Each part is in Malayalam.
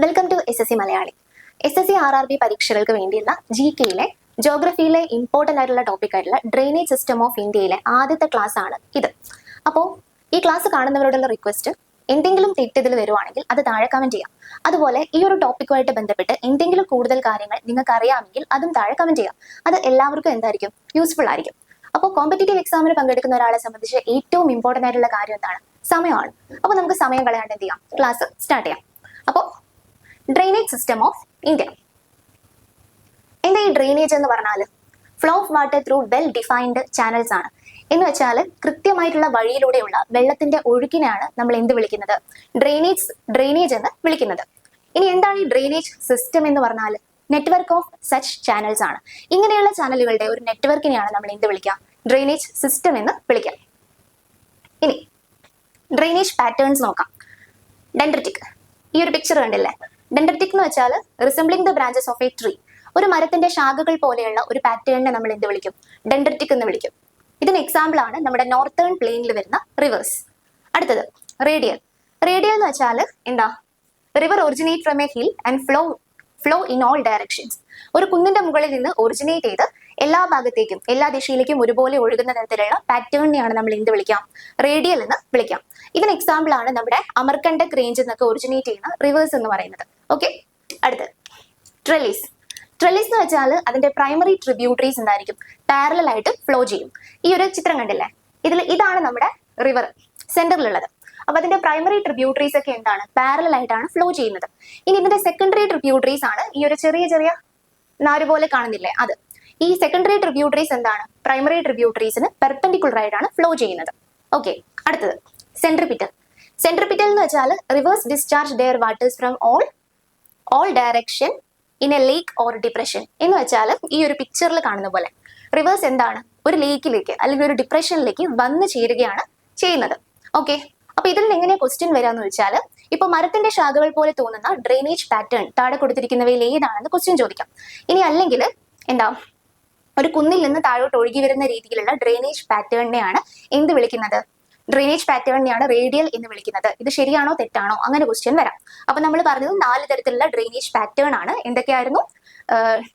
Welcome to SSC Malayali. SSC RRB പരീക്ഷകൾക്ക് വേണ്ടിയുള്ള GKയിലെ ജോഗ്രഫിയിലെ ഇമ്പോർട്ടൻ്റ് ആയിട്ടുള്ള ടോപ്പിക് ആയിട്ടുള്ള ഡ്രെയിനേജ് സിസ്റ്റം ഓഫ് ഇന്ത്യയിലെ ആദ്യത്തെ ക്ലാസ് ആണ് ഇത്. അപ്പോൾ ഈ ക്ലാസ് കാണുന്നവരോടുള്ള റിക്വസ്റ്റ്, എന്തെങ്കിലും തെറ്റിതിൽ വരുവാണെങ്കിൽ അത് താഴെ കമന്റ് ചെയ്യാം. അതുപോലെ ഈ ഒരു ടോപ്പിക്കുമായിട്ട് ബന്ധപ്പെട്ട് എന്തെങ്കിലും കൂടുതൽ കാര്യങ്ങൾ നിങ്ങൾക്ക് അറിയാമെങ്കിൽ അതും താഴെ കമന്റ് ചെയ്യാം. അത് എല്ലാവർക്കും എന്തായിരിക്കും, യൂസ്ഫുൾ ആയിരിക്കും. അപ്പോൾ കോമ്പറ്റേറ്റീവ് എക്സാമിന് പങ്കെടുക്കുന്ന ഒരാളെ സംബന്ധിച്ച് ഏറ്റവും ഇമ്പോർട്ടൻ്റ് ആയിട്ടുള്ള കാര്യം എന്താണ്? സമയമാണ്. അപ്പോൾ നമുക്ക് സമയം കളയാണ്ട് എന്ത് ചെയ്യാം, ക്ലാസ് സ്റ്റാർട്ട് ചെയ്യാം. അപ്പോൾ ഡ്രെയിനേജ് സിസ്റ്റം ഓഫ് ഇന്ത്യ. എന്താ ഈ ഡ്രെയിനേജ് എന്ന് പറഞ്ഞാൽ? Flow of water through well defined channels ആണ്. എന്ന് വെച്ചാൽ കൃത്യമായിട്ടുള്ള വഴിയിലൂടെയുള്ള വെള്ളത്തിന്റെ ഒഴുക്കിനെയാണ് നമ്മൾ എന്ത് വിളിക്കുന്നത്? ഡ്രെയിനേജ് എന്ന് വിളിക്കുന്നത്. ഇനി എന്താണ് ഈ ഡ്രെയിനേജ് സിസ്റ്റം എന്ന് പറഞ്ഞാൽ? നെറ്റ്വർക്ക് ഓഫ് സച്ച് ചാനൽസ് ആണ്. ഇങ്ങനെയുള്ള ചാനലുകളുടെ ഒരു നെറ്റ്വർക്കിനെയാണ് നമ്മൾ എന്ത് വിളിക്കുക? ഡ്രെയിനേജ് സിസ്റ്റം എന്ന് വിളിക്കാം. ഇനി ഡ്രെയിനേജ് പാറ്റേൺസ് നോക്കാം. ഡെൻഡ്രിറ്റിക്, ഈ ഒരു പിക്ചർ കണ്ടില്ലേ? ഡെൻഡ്രിറ്റിക് എന്ന് വെച്ചാൽ resembling the branches of A tree. ഒരു മരത്തിന്റെ ശാഖകൾ പോലെയുള്ള ഒരു പാറ്റേണിനെ നമ്മൾ എന്ത് വിളിക്കും? ഡെൻഡ്രിറ്റിക് എന്ന് വിളിക്കും. ഇതിന് എക്സാമ്പിൾ ആണ് നമ്മുടെ നോർത്തേൺ പ്ലെയിനിൽ വരുന്ന റിവേഴ്സ്. അടുത്തത് റേഡിയൽ. റേഡിയൽ എന്ന് വെച്ചാൽ എന്താ? River originate from A hill and flow in all directions. ഒരു കുന്നിന്റെ മുകളിൽ നിന്ന് ഒറിജിനേറ്റ് ചെയ്ത് എല്ലാ ഭാഗത്തേക്കും, എല്ലാ ദിശയിലേക്കും ഒരുപോലെ ഒഴുകുന്ന തരത്തിലുള്ള പാറ്റേണിനെയാണ് നമ്മൾ എന്ത് വിളിക്കാം? റേഡിയൽ എന്ന് വിളിക്കാം. ഇതിന് എക്സാമ്പിൾ ആണ് നമ്മുടെ അമർകണ്ടക് റേഞ്ച് എന്നൊക്കെ ഒറിജിനേറ്റ് ചെയ്യുന്ന റിവേഴ്സ് എന്ന് പറയുന്നത്. ഓക്കെ, അടുത്തത് ട്രെല്ലീസ്. ട്രെല്ലീസ് എന്ന് വെച്ചാൽ അതിന്റെ പ്രൈമറി ട്രിബ്യൂട്ടറീസ് എന്തായിരിക്കും? പാരലൽ ആയിട്ട് ഫ്ലോ ചെയ്യും. ഈ ഒരു ചിത്രം കണ്ടില്ലേ? ഇതാണ് നമ്മുടെ റിവർ സെന്ററിലുള്ളത്. അപ്പൊ അതിന്റെ പ്രൈമറി ട്രിബ്യൂട്ടറീസ് ഒക്കെ എന്താണ്? പാരലൽ ആയിട്ടാണ് ഫ്ലോ ചെയ്യുന്നത്. ഇനി ഇതിന്റെ സെക്കൻഡറി ട്രിബ്യൂട്ടറീസ് ആണ് ഈ ഒരു ചെറിയ ചെറിയ നാര് പോലെ കാണുന്നില്ലേ? അത്. ഈ സെക്കൻഡറി ട്രിബ്യൂട്ടറീസ് എന്താണ്? പ്രൈമറി ട്രിബ്യൂട്ടറീസിന് പെർപെൻഡിക്കുലർ ആയിട്ടാണ് ഫ്ലോ ചെയ്യുന്നത്. ഓക്കെ, അടുത്തത് സെൻട്രിപിറ്റൽ. സെൻട്രിപിറ്റൽ എന്ന് വെച്ചാൽ rivers discharge their waters from all direction in a lake or depression. എന്ന് വെച്ചാൽ ഈ ഒരു പിക്ചറിൽ കാണുന്ന പോലെ റിവേഴ്സ് എന്താണ്? ഒരു ലേക്കിലേക്ക് അല്ലെങ്കിൽ ഒരു ഡിപ്രഷനിലേക്ക് വന്നു ചേരുകയാണ് ചെയ്യുന്നത്. ഓക്കെ, അപ്പൊ ഇതിൽ നിന്ന് എങ്ങനെയാ ക്വസ്റ്റ്യൻ വരാന്ന് വെച്ചാൽ, ഇപ്പൊ മരത്തിന്റെ ശാഖകൾ പോലെ തോന്നുന്ന ഡ്രെയിനേജ് പാറ്റേൺ താഴെ കൊടുത്തിരിക്കുന്നവയിൽ ഏതാണെന്ന് ക്വസ്റ്റ്യൻ ചോദിക്കാം. ഇനി അല്ലെങ്കിൽ എന്താ, ഒരു കുന്നിൽ നിന്ന് താഴോട്ട് ഒഴുകി വരുന്ന രീതിയിലുള്ള ഡ്രെയിനേജ് പാറ്റേണിനെയാണ് എന്ത് വിളിക്കുന്നത്? ഡ്രെയിനേജ് പാറ്റേണിനെയാണ് റേഡിയൽ എന്ന് വിളിക്കുന്നത്. ഇത് ശരിയാണോ തെറ്റാണോ അങ്ങനെ ക്വസ്റ്റ്യൻ വരാം. അപ്പൊ നമ്മൾ പറഞ്ഞത് 4 തരത്തിലുള്ള ഡ്രെയിനേജ് പാറ്റേൺ ആണ്. എന്തൊക്കെയായിരുന്നു?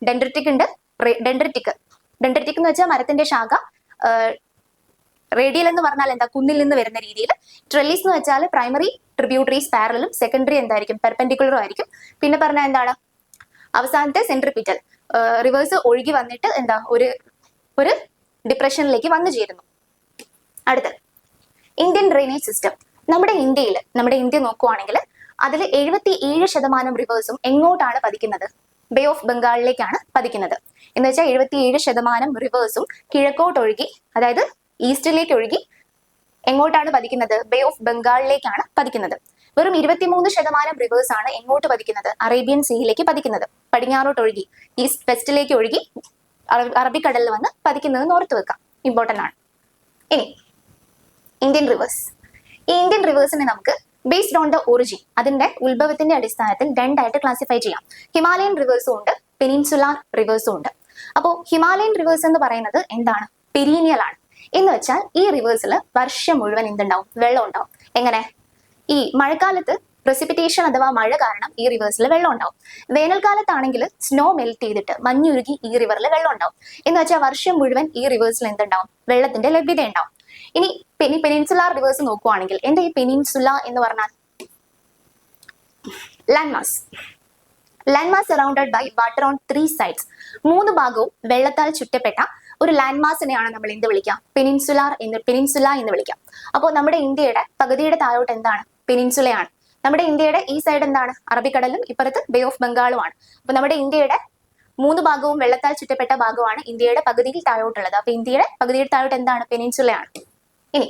ഡെൻഡ്രിറ്റിക് ഉണ്ട്. ഡെൻഡ്രിറ്റിക് എന്ന് വെച്ചാൽ മരത്തിന്റെ ശാഖ. റേഡിയൽ എന്ന് പറഞ്ഞാൽ എന്താ? കുന്നിൽ നിന്ന് വരുന്ന രീതിയിൽ. ട്രെല്ലീസ് എന്ന് വെച്ചാൽ പ്രൈമറി ട്രിബ്യൂട്ടറീസ് പാരലും സെക്കൻഡറി എന്തായിരിക്കും? പെർപെൻഡിക്കുലറും ആയിരിക്കും. പിന്നെ പറഞ്ഞാൽ എന്താണ്? അവസാനത്തെ സെൻട്രിപിറ്റൽ, റിവേഴ്സ് ഒഴുകി വന്നിട്ട് എന്താ, ഒരു ഡിപ്രഷനിലേക്ക് വന്നു ചേരുന്നു. അടുത്ത് ഇന്ത്യൻ ഡ്രെയിനേജ് സിസ്റ്റം. നമ്മുടെ ഇന്ത്യ നോക്കുവാണെങ്കിൽ അതിൽ 77% റിവേഴ്സും എങ്ങോട്ടാണ് പതിക്കുന്നത്? ബേ ഓഫ് ബംഗാളിലേക്കാണ് പതിക്കുന്നത്. എന്ന് വെച്ചാൽ 77% റിവേഴ്സും കിഴക്കോട്ട് ഒഴുകി, അതായത് ഈസ്റ്റിലേക്ക് ഒഴുകി എങ്ങോട്ടാണ് പതിക്കുന്നത്? ബേ ഓഫ് ബംഗാളിലേക്കാണ് പതിക്കുന്നത്. വെറും 23% റിവേഴ്സ് ആണ് എങ്ങോട്ട് പതിക്കുന്നത്? അറേബ്യൻ സീയിലേക്ക് പതിക്കുന്നത്. പടിഞ്ഞാറോട്ട് ഒഴുകി ഈസ്റ്റ് വെസ്റ്റിലേക്ക് ഒഴുകി അറബിക്കടലിൽ വന്ന് പതിക്കുന്നത് ഓർത്ത് വെക്കാം, ഇമ്പോർട്ടന്റ് ആണ്. ഇനി ഇന്ത്യൻ റിവേഴ്സ്. ഈ ഇന്ത്യൻ റിവേഴ്സിനെ നമുക്ക് ബേസ്ഡ് ഓൺ ദ ഒറിജിൻ, അതിന്റെ ഉത്ഭവത്തിന്റെ അടിസ്ഥാനത്തിൽ രണ്ടായിട്ട് ക്ലാസിഫൈ ചെയ്യാം. ഹിമാലയൻ റിവേഴ്സും ഉണ്ട്, പെനിൻസുലാർ റിവേഴ്സും ഉണ്ട്. അപ്പോൾ ഹിമാലയൻ റിവേഴ്സ് എന്ന് പറയുന്നത് എന്താണ്? പെരീനിയൽ ആണ്. എന്ന് വെച്ചാൽ ഈ റിവേഴ്സിൽ വർഷം മുഴുവൻ എന്തുണ്ടാവും? വെള്ളം ഉണ്ടാവും. എങ്ങനെ? ഈ മഴക്കാലത്ത് പ്രസിപ്പിറ്റേഷൻ അഥവാ മഴ കാരണം ഈ റിവേഴ്സിൽ വെള്ളം ഉണ്ടാവും. വേനൽക്കാലത്താണെങ്കിൽ സ്നോ മെൽറ്റ് ചെയ്തിട്ട് മഞ്ഞുരുകി ഈ റിവറിൽ വെള്ളം ഉണ്ടാവും. എന്ന് വെച്ചാൽ വർഷം മുഴുവൻ ഈ റിവേഴ്സിൽ എന്തുണ്ടാവും? വെള്ളത്തിന്റെ ലഭ്യത ഉണ്ടാവും. ഇനി പെനിൻസുലാർ റിവേഴ്സ് നോക്കുവാണെങ്കിൽ എന്താ ഈ പെനിൻസുല എന്ന് പറഞ്ഞാൽ? Land mass surrounded by water on 3 sides. 3 ഭാഗവും വെള്ളത്താൽ ചുറ്റപ്പെട്ട ഒരു ലാൻഡ് മാസിനെയാണ് നമ്മൾ എന്ത് വിളിക്കാം? പെനിൻസുല എന്ന് വിളിക്കാം. അപ്പോൾ നമ്മുടെ ഇന്ത്യയുടെ പകുതിയുടെ താഴോട്ട് എന്താണ്? പെനിൻസുലയാണ്. നമ്മുടെ ഇന്ത്യയുടെ ഈ സൈഡ് എന്താണ്? അറബിക്കടലും ഇപ്പുറത്ത് ബേ ഓഫ് ബംഗാളും ആണ്. അപ്പൊ നമ്മുടെ ഇന്ത്യയുടെ 3 ഭാഗവും വെള്ളത്താൽ ചുറ്റപ്പെട്ട ഭാഗമാണ് ഇന്ത്യയുടെ പകുതിയിൽ താഴോട്ടുള്ളത്. അപ്പൊ ഇന്ത്യയുടെ പകുതിയുടെ താഴോട്ട് എന്താണ്? പെനിൻസുലയാണ്. ഇനി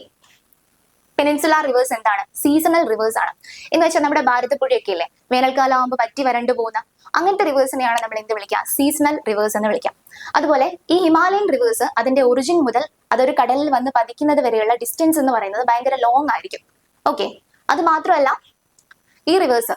പെനിൻസുലാർ റിവേഴ്സ് എന്താണ്? സീസണൽ റിവേഴ്സ് ആണ്. എന്ന് വെച്ചാൽ നമ്മുടെ ഭാരതപ്പുഴയൊക്കെ ഇല്ലേ, വേനൽക്കാലം ആകുമ്പോൾ പറ്റി വരണ്ടു പോകുന്ന അങ്ങനത്തെ റിവേഴ്സിനെയാണ് നമ്മൾ എന്ത് വിളിക്കുക? സീസണൽ റിവേഴ്സ് എന്ന് വിളിക്കാം. അതുപോലെ ഈ ഹിമാലയൻ റിവേഴ്സ് അതിന്റെ ഒറിജിൻ മുതൽ അതൊരു കടലിൽ വന്ന് പതിക്കുന്നത് വരെയുള്ള ഡിസ്റ്റൻസ് എന്ന് പറയുന്നത് ഭയങ്കര ലോങ് ആയിരിക്കും. ഓക്കെ, അത് മാത്രമല്ല ഈ റിവേഴ്സ്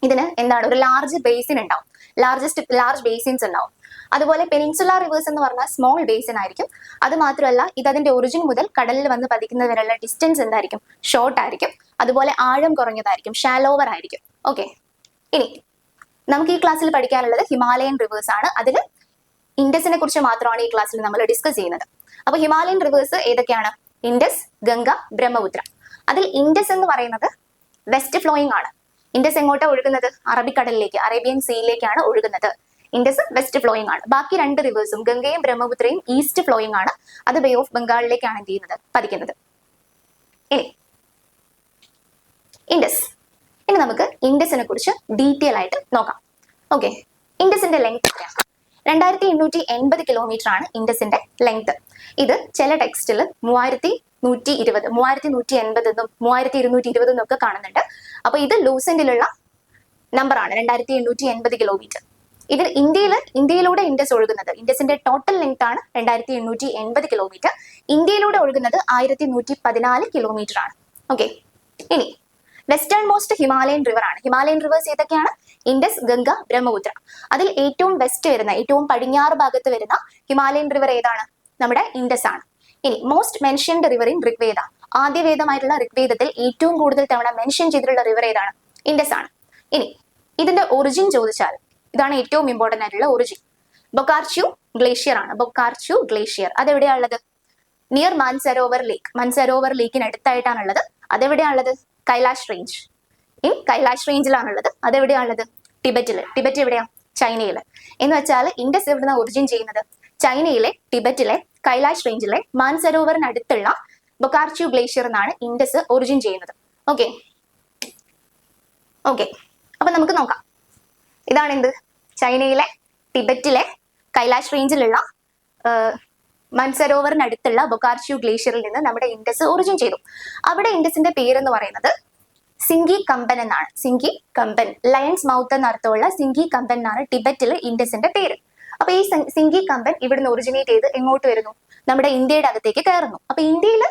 ഇതിന് എന്താണ്? ഒരു ലാർജ് ബേസിൻ ഉണ്ടാവും, ലാർജ് ബേസിൻസ് ഉണ്ടാവും. അതുപോലെ പെനിൻസുലാർ റിവേഴ്സ് എന്ന് പറഞ്ഞാൽ സ്മോൾ ബേസിൻ ആയിരിക്കും. അത് മാത്രമല്ല ഇത് അതിന്റെ ഒറിജിൻ മുതൽ കടലിൽ വന്ന് പതിക്കുന്നത് വരെയുള്ള ഡിസ്റ്റൻസ് എന്തായിരിക്കും? ഷോർട്ട് ആയിരിക്കും. അതുപോലെ ആഴം കുറഞ്ഞതായിരിക്കും, ഷാലോവർ ആയിരിക്കും. ഓക്കെ, ഇനി നമുക്ക് ഈ ക്ലാസ്സിൽ പഠിക്കാനുള്ളത് ഹിമാലയൻ റിവേഴ്സ് ആണ്. അതിൽ ഇൻഡസിനെ കുറിച്ച് മാത്രമാണ് ഈ ക്ലാസ്സിൽ നമ്മൾ ഡിസ്കസ് ചെയ്യുന്നത്. അപ്പൊ ഹിമാലയൻ റിവേഴ്സ് ഏതൊക്കെയാണ്? ഇൻഡസ്, ഗംഗ, ബ്രഹ്മപുത്ര. അതിൽ ഇൻഡസ് എന്ന് പറയുന്നത് വെസ്റ്റ് ഫ്ലോയിങ് ആണ്. ഇൻഡസ് എങ്ങോട്ടാണ് ഒഴുകുന്നത്? അറബിക്കടലിലേക്ക്, അറേബ്യൻ സീയിലേക്കാണ് ഒഴുകുന്നത്. ഇൻഡസ് വെസ്റ്റ് ഫ്ലോയിങ് ആണ്. ബാക്കി രണ്ട് റിവേഴ്സും ഗംഗയും ബ്രഹ്മപുത്രയും ഈസ്റ്റ് ഫ്ലോയിങ് ആണ്. അത് ബേ ഓഫ് ബംഗാളിലേക്കാണ് എന്ത് ചെയ്യുന്നത്? പതിക്കുന്നത്. ഇനി ഇൻഡസ്. ഇനി നമുക്ക് ഇൻഡസിനെ കുറിച്ച് ഡീറ്റെയിൽ ആയിട്ട് നോക്കാം. ഓക്കെ, ഇൻഡസിന്റെ ലെങ്ത് എത്രയാണ്? 2880 കിലോമീറ്റർ ആണ് ഇൻഡസിന്റെ ലെങ്ത്. ഇത് ചില ടെക്സ്റ്റിൽ 3120, 3180 എന്നും 3220 എന്നൊക്കെ കാണുന്നുണ്ട്. അപ്പൊ ഇത് ലൂസെന്റിലുള്ള നമ്പർ ആണ്, 2880 കിലോമീറ്റർ. ഇതിൽ ഇന്ത്യയിലൂടെ ഇൻഡസ് ഒഴുകുന്നത്, ഇൻഡസിന്റെ ടോട്ടൽ ലെങ്ത് ആണ് 2880 കിലോമീറ്റർ. ഇന്ത്യയിലൂടെ ഒഴുകുന്നത് 1114 കിലോമീറ്റർ ആണ്. ഓക്കെ, ഇനി വെസ്റ്റേൺ മോസ്റ്റ് ഹിമാലയൻ റിവർ ആണ്. ഹിമാലയൻ റിവേഴ്സ് ഏതൊക്കെയാണ്? ഇൻഡസ്, ഗംഗ, ബ്രഹ്മപുത്ര. അതിൽ ഏറ്റവും വെസ്റ്റ് വരുന്ന, ഏറ്റവും പടിഞ്ഞാറ് ഭാഗത്ത് വരുന്ന ഹിമാലയൻ റിവർ ഏതാണ്? നമ്മുടെ ഇൻഡസ് ആണ്. ഇനി most mentioned river in Rigveda. ആദ്യവേദമായിട്ടുള്ള ഋഗ്വേദത്തിൽ ഏറ്റവും കൂടുതൽ തവണ മെൻഷൻ ചെയ്തിട്ടുള്ള റിവർ ഏതാണ്? ഇൻഡസ് ആണ്. ഇനി ഇതിന്റെ ഒറിജിൻ ചോദിച്ചാൽ ഇതാണ് ഏറ്റവും ഇമ്പോർട്ടന്റ് ആയിട്ടുള്ള ഒറിജിൻ. ബൊക്കാർച്യു ഗ്ലേഷ്യർ ആണ്. ബൊക്കാർച്യു ഗ്ലേഷ്യർ അതെവിടെയാണുള്ളത്? Near Mansarovar lake. മാൻസരോവർ ലേക്കിന് അടുത്തായിട്ടാണുള്ളത്. അതെവിടെയാണുള്ളത്? കൈലാഷ് റേഞ്ച്. ഇൻ കൈലാഷ് റേഞ്ചിലാണുള്ളത്. അതെവിടെയാണുള്ളത്? ടിബറ്റില്. ടിബറ്റ് എവിടെയാ? ചൈനയില്. എന്ന് വെച്ചാൽ ഇൻഡസ് എവിടുന്ന ഒറിജിൻ ചെയ്യുന്നത്? ചൈനയിലെ ടിബറ്റിലെ കൈലാഷ് റേഞ്ചിലെ മാൻസരോവറിനടുത്തുള്ള ബൊക്കാർച്യു ഗ്ലേഷ്യർ എന്നാണ് ഇൻഡസ് ഒറിജിൻ ചെയ്യുന്നത്. ഓക്കെ ഓക്കെ അപ്പൊ നമുക്ക് നോക്കാം. ഇതാണ് എന്ത്? ചൈനയിലെ ടിബറ്റിലെ കൈലാഷ് റേഞ്ചിലുള്ള മാൻസരോവറിനടുത്തുള്ള ബൊക്കാർച്യു ഗ്ലേഷ്യറിൽ നിന്ന് നമ്മുടെ ഇൻഡസ് ഒറിജിൻ ചെയ്തു. അവിടെ ഇൻഡസിന്റെ പേരെന്ന് പറയുന്നത് സിംഗി കമ്പൻ എന്നാണ്. സിംഗി കമ്പൻ, ലയൺസ് മൗത്ത് എന്ന അർത്ഥമുള്ള സിംഗി കമ്പൻ എന്നാണ് ടിബറ്റിൽ ഇൻഡസിന്റെ പേര്. അപ്പൊ ഈ സിംഗി കമ്പൻ ഇവിടുന്ന് ഒറിജിനേറ്റ് ചെയ്ത് എങ്ങോട്ട് വരുന്നു? നമ്മുടെ ഇന്ത്യയുടെ അകത്തേക്ക് കയറുന്നു. അപ്പൊ ഇന്ത്യയിൽ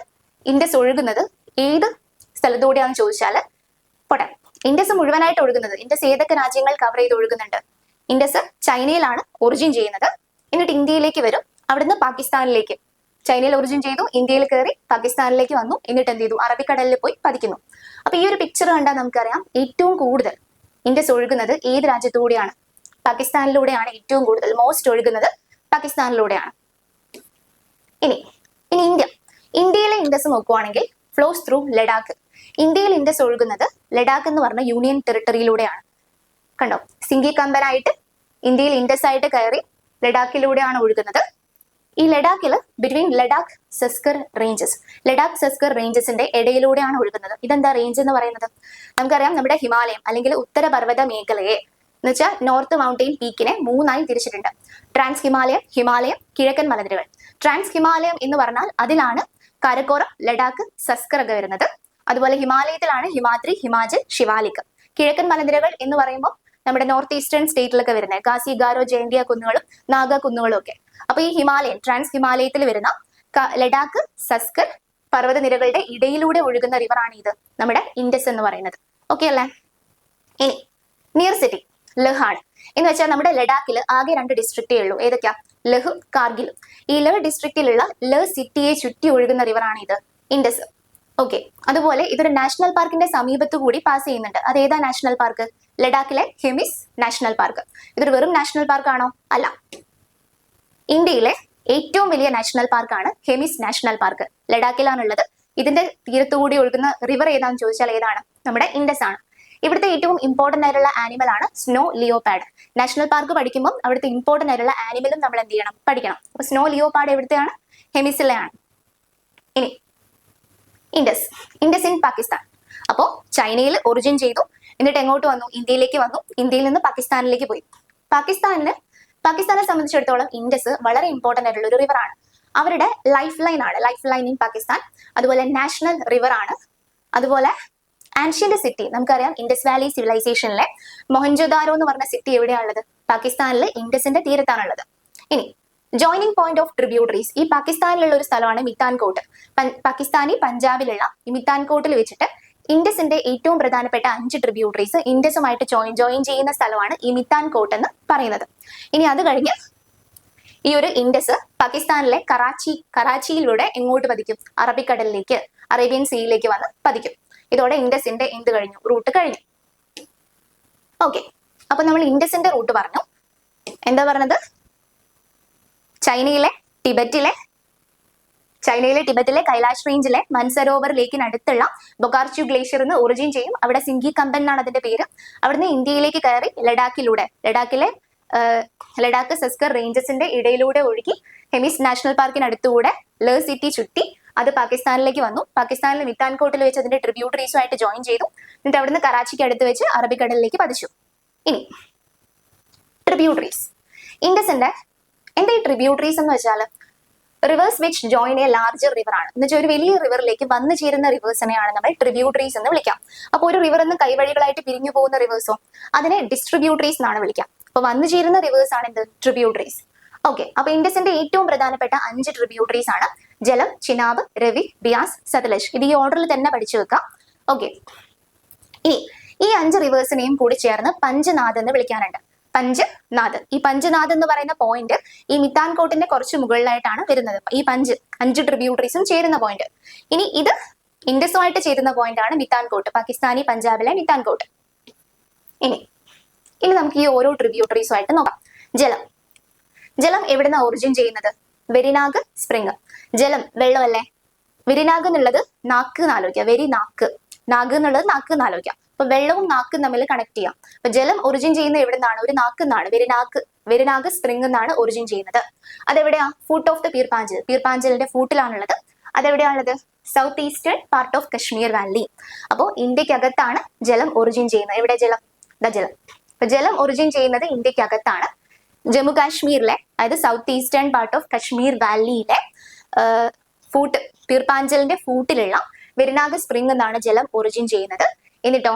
ഇൻഡസ് ഒഴുകുന്നത് ഏത് സ്ഥലത്തൂടെയാണെന്ന് ചോദിച്ചാല് പോട്ടെ, ഇൻഡസ് മുഴുവനായിട്ട് ഒഴുകുന്നത്, ഇൻഡസ് ഏതൊക്കെ രാജ്യങ്ങൾ കവർ ചെയ്ത് ഒഴുകുന്നുണ്ട്? ഇൻഡസ് ചൈനയിലാണ് ഒറിജിൻ ചെയ്യുന്നത്. എന്നിട്ട് ഇന്ത്യയിലേക്ക് വരും. അവിടുന്ന് പാകിസ്ഥാനിലേക്ക്, ചൈനയിൽ ഒറിജിൻ ചെയ്തു, ഇന്ത്യയിൽ കയറി പാകിസ്ഥാനിലേക്ക് വന്നു. എന്നിട്ട് എന്ത് ചെയ്തു? അറബിക്കടലിൽ പോയി പതിക്കുന്നു. അപ്പൊ ഈ ഒരു പിക്ചർ കണ്ടാൽ നമുക്കറിയാം ഏറ്റവും കൂടുതൽ ഇൻഡസ് ഒഴുകുന്നത് ഏത് രാജ്യത്തൂടെയാണ്? പാകിസ്ഥാനിലൂടെയാണ് ഏറ്റവും കൂടുതൽ. മോസ്റ്റ് ഒഴുകുന്നത് പാകിസ്ഥാനിലൂടെയാണ്. ഇനി ഇന്ത്യയിലെ ഇൻഡസ് നോക്കുവാണെങ്കിൽ ഫ്ലോസ് ത്രൂ ലഡാക്ക്. ഇന്ത്യയിൽ ഇൻഡസ് ഒഴുകുന്നത് ലഡാക്ക് എന്ന് പറഞ്ഞ യൂണിയൻ ടെറിട്ടറിയിലൂടെയാണ്. കണ്ടോ? സിംഗി കമ്പനായിട്ട് ഇന്ത്യയിൽ ഇൻഡസ് ആയിട്ട് കയറി ലഡാക്കിലൂടെയാണ് ഒഴുകുന്നത്. ഈ ലഡാക്കിൽ ബിറ്റ്വീൻ ലഡാക്ക് സസ്കർ റേഞ്ചസ്, ലഡാക്ക് സസ്കർ റേഞ്ചസിന്റെ ഇടയിലൂടെയാണ് ഒഴുകുന്നത്. ഇതെന്താ റേഞ്ച് എന്ന് പറയുന്നത്? നമുക്കറിയാം നമ്മുടെ ഹിമാലയം അല്ലെങ്കിൽ ഉത്തരപർവ്വത മേഖലയെ എന്ന് വെച്ചാൽ നോർത്ത് മൗണ്ടെയിൻ പീക്കിനെ 3ആയി തിരിച്ചിട്ടുണ്ട്. ട്രാൻസ് ഹിമാലയം, ഹിമാലയം, കിഴക്കൻ മലനിരകൾ. ട്രാൻസ് ഹിമാലയം എന്ന് പറഞ്ഞാൽ അതിലാണ് കാരക്കോറം, ലഡാക്ക്, സസ്കർ ഒക്കെ വരുന്നത്. അതുപോലെ ഹിമാലയത്തിലാണ് ഹിമാദ്രി, ഹിമാചൽ, ശിവാലിക്. കിഴക്കൻ മലനിരകൾ എന്ന് പറയുമ്പോൾ നമ്മുടെ നോർത്ത് ഈസ്റ്റേൺ സ്റ്റേറ്റിലൊക്കെ വരുന്നത് ഖാസി, ഗാരോ, ജയന്തിയ കുന്നുകളും നാഗ കുന്നുകളും ഒക്കെ. അപ്പൊ ഈ ഹിമാലയൻ, ട്രാൻസ് ഹിമാലയത്തിൽ വരുന്ന ലഡാക്ക്, സസ്കർ പർവ്വതനിരകളുടെ ഇടയിലൂടെ ഒഴുകുന്ന റിവറാണ് ഇത് നമ്മുടെ ഇൻഡസ് എന്ന് പറയുന്നത്. ഓക്കെ അല്ലേ? ഇനി നിയർ സിറ്റി ലഹ് ആണ്. എന്ന് വെച്ചാൽ നമ്മുടെ ലഡാക്കിൽ ആകെ 2 ഡിസ്ട്രിക്റ്റേ ഉള്ളൂ. ഏതൊക്കെയാ? ലഹും കാർഗിലും. ഈ ലഹ് ഡിസ്ട്രിക്റ്റിലുള്ള ലഹ് സിറ്റിയെ ചുറ്റി ഒഴുകുന്ന റിവറാണ് ഇത് ഇൻഡസ്. ഓക്കെ, അതുപോലെ ഇതൊരു നാഷണൽ പാർക്കിന്റെ സമീപത്തു കൂടി പാസ് ചെയ്യുന്നുണ്ട്. അത് ഏതാ നാഷണൽ പാർക്ക്? ലഡാക്കിലെ ഹെമിസ് നാഷണൽ പാർക്ക്. ഇതൊരു വെറും നാഷണൽ പാർക്ക് ആണോ? അല്ല. ഇന്ത്യയിലെ ഏറ്റവും വലിയ നാഷണൽ പാർക്കാണ് ഹെമിസ് നാഷണൽ പാർക്ക്. ലഡാക്കിലാണുള്ളത്. ഇതിന്റെ തീരത്തുകൂടി ഒഴുകുന്ന റിവർ ഏതാണെന്ന് ചോദിച്ചാൽ ഏതാണ്? നമ്മുടെ ഇൻഡസ് ആണ്. ഇവിടുത്തെ ഏറ്റവും ഇമ്പോർട്ടന്റ് ആയിട്ടുള്ള ആനിമൽ ആണ് സ്നോ ലിയോപാഡ്. നാഷണൽ പാർക്ക് പഠിക്കുമ്പോൾ അവിടുത്തെ ഇമ്പോർട്ടന്റ് ആയിട്ടുള്ള ആനിമലും നമ്മൾ എന്ത് ചെയ്യണം? പഠിക്കണം. അപ്പൊ സ്നോ ലിയോപാഡ് എവിടുത്തെയാണ്? ഹെമിസിലെയാണ്. ഇനി ഇൻഡസ് ഇൻ പാകിസ്ഥാൻ. അപ്പോ ചൈനയിൽ ഒറിജിൻ ചെയ്തു, എന്നിട്ട് എങ്ങോട്ട് വന്നു? ഇന്ത്യയിലേക്ക് വന്നു. ഇന്ത്യയിൽ നിന്ന് പാകിസ്ഥാനിലേക്ക് പോയി. പാകിസ്ഥാനെ സംബന്ധിച്ചിടത്തോളം ഇൻഡസ് വളരെ ഇമ്പോർട്ടന്റ് ആയിട്ടുള്ള ഒരു റിവർ ആണ്. അവരുടെ ലൈഫ് ലൈൻ ആണ്, ലൈഫ് ലൈൻ ഇൻ പാകിസ്ഥാൻ. അതുപോലെ നാഷണൽ റിവർ ആണ്. അതുപോലെ ആൻഷ്യന്റ് സിറ്റി, നമുക്കറിയാം ഇൻഡസ് വാലി സിവിലൈസേഷനിലെ മൊഹൻജോദാരോ എന്ന് പറഞ്ഞ സിറ്റി എവിടെയാണുള്ളത്? പാകിസ്ഥാനിലെ ഇൻഡസിന്റെ തീരത്താണുള്ളത്. ഇനി ജോയിനിങ് പോയിന്റ് ഓഫ് ട്രിബ്യൂട്ടറീസ്. ഈ പാകിസ്ഥാനിലുള്ള ഒരു സ്ഥലമാണ് മിത്താൻകോട്ട്. പാകിസ്ഥാനി പഞ്ചാബിലുള്ള ഈ മിത്താൻകോട്ടിൽ വെച്ചിട്ട് ഇൻഡസിന്റെ ഏറ്റവും പ്രധാനപ്പെട്ട 5 ട്രിബ്യൂട്ടറീസ് ഇൻഡസുമായിട്ട് ജോയിൻ ചെയ്യുന്ന സ്ഥലമാണ് ഈ മിത്താൻകോട്ട് എന്ന് പറയുന്നത്. ഇനി അത് കഴിഞ്ഞ് ഈ ഒരു ഇൻഡസ് പാകിസ്ഥാനിലെ കറാച്ചിയിലൂടെ എങ്ങോട്ട് പതിക്കും? അറബിക്കടലിലേക്ക്, അറേബ്യൻ സീയിലേക്ക് വന്ന് പതിക്കും. ഇതോടെ ഇൻഡസിന്റെ എന്ത് കഴിഞ്ഞു? റൂട്ട് കഴിഞ്ഞു. ഓക്കെ, അപ്പൊ നമ്മൾ ഇൻഡസിന്റെ റൂട്ട് പറഞ്ഞു. എന്താ പറഞ്ഞത്? ചൈനയിലെ ടിബറ്റിലെ കൈലാഷ് റേഞ്ചിലെ മൻസരോവർ ലേക്കിനടുത്തുള്ള ബൊഗാർച്യു ഗ്ലേഷ്യർ എന്ന് ഒറിജിൻ ചെയ്യും. അവിടെ സിംഗി കമ്പൻ എന്നാണ് അതിന്റെ പേര്. അവിടുന്ന് ഇന്ത്യയിലേക്ക് കയറി ലഡാക്ക് സസ്കർ റേഞ്ചസിന്റെ ഇടയിലൂടെ ഒഴുകി ഹെമിസ് നാഷണൽ പാർക്കിനടുത്തുകൂടെ ലേ സിറ്റി ചുറ്റി അത് പാകിസ്ഥാനിലേക്ക് വന്നു. പാകിസ്ഥാനിലെ മിത്താൻകോട്ടിൽ വെച്ച് അതിന്റെ ട്രിബ്യൂട്ടറീസുമായിട്ട് ജോയിൻ ചെയ്തു. എന്നിട്ട് അവിടുന്ന് കറാച്ചിക്ക് അടുത്ത് വെച്ച് അറബിക്കടലിലേക്ക് പതിച്ചു. ഇനി ട്രിബ്യൂട്ടറീസ്. ഇൻഡസിന്റെ എന്താ ഈ ട്രിബ്യൂട്ടറീസ് എന്ന് വെച്ചാൽ reverse which join A larger river ആണ്. എന്ന് വെച്ചാൽ ഒരു വലിയ റിവറിലേക്ക് വന്നു ചേരുന്ന റിവേഴ്സിനെയാണ് നമ്മൾ ട്രിബ്യൂട്ടറീസ് എന്ന് വിളിക്കാം. അപ്പോൾ ഒരു റിവറിൽ നിന്ന് കൈവഴികളായിട്ട് പിരിഞ്ഞു പോകുന്ന റിവേഴ്സോ അതിനെ ഡിസ്ട്രിബ്യൂട്ടറീസ് എന്നാണ് വിളിക്കാം. അപ്പൊ വന്നു ചേരുന്ന റിവേഴ്സ് ആണ് എന്ത്? ട്രിബ്യൂട്ടറീസ്. ഓക്കെ, അപ്പൊ ഇൻഡസിന്റെ ഏറ്റവും പ്രധാനപ്പെട്ട 5 ട്രിബ്യൂട്ടറീസ് ആണ് ജലം, ചിനാബ്, രവി, ബിയാസ്, സത്ലജ്. ഇത് ഈ ഓർഡറിൽ തന്നെ പഠിച്ചു വെക്കാം. ഓക്കെ, ഇനി ഈ 5 റിവേഴ്സിനെയും കൂടി ചേർന്ന് പഞ്ചനാഥ് എന്ന് വിളിക്കാനുണ്ട്. പഞ്ചനാഥ്. ഈ പഞ്ചനാഥ് എന്ന് പറയുന്ന പോയിന്റ് ഈ മിത്താൻകോട്ടിന്റെ കുറച്ച് മുകളിലായിട്ടാണ് വരുന്നത്. ഈ 5 ട്രിബ്യൂട്ടറീസും ചേരുന്ന പോയിന്റ്. ഇനി ഇത് ഇൻഡസുമായിട്ട് ചേരുന്ന പോയിന്റ് ആണ് മിത്താൻകോട്ട്, പാകിസ്ഥാനി പഞ്ചാബിലെ മിത്താൻകോട്ട്. ഇനി നമുക്ക് ഈ ഓരോ ട്രിബ്യൂട്ടറീസുമായിട്ട് നോക്കാം. ജലം എവിടുന്ന ഒറിജിൻ ചെയ്യുന്നത്? വെരിനാഗ് സ്പ്രിങ്. ജലം വെള്ളമല്ലേ? വെരിനാഗ് എന്നുള്ളത് നാക്ക് എന്നാലോചിക്കുക. നാഗ് എന്നുള്ളത് നാക്ക് എന്നാലോചിക്കാം. അപ്പൊ വെള്ളവും നാക്കും തമ്മിൽ കണക്ട് ചെയ്യാം. അപ്പൊ ജലം ഒറിജിൻ ചെയ്യുന്നത് എവിടെ നിന്നാണ്? ഒരു നാക്കുന്നാണ്. വെരിനാഗ് സ്പ്രിംഗ് എന്നാണ് ഒറിജിൻ ചെയ്യുന്നത്. അതെവിടെയാ? ഫൂട്ട് ഓഫ് ദ പീർപാഞ്ചലിന്റെ ഫൂട്ടിലാണുള്ളത്. അതെവിടെയാണുള്ളത്? South eastern part of Kashmir valley. അപ്പോൾ ഇന്ത്യക്കകത്താണ് ജലം ഒറിജിൻ ചെയ്യുന്നത്. എവിടെ ജലം? അപ്പൊ ജലം ഒറിജിൻ ചെയ്യുന്നത് ഇന്ത്യക്കകത്താണ്. ജമ്മു കാശ്മീരിലെ, അതായത് south eastern part of Kashmir വാലിയിലെ പീർപാഞ്ചലിന്റെ ഫൂട്ടിലുള്ള വെരിനാഗ് സ്പ്രിംഗ് എന്നാണ് ജലം ഒറിജിൻ ചെയ്യുന്നത്. എന്നിട്ടോ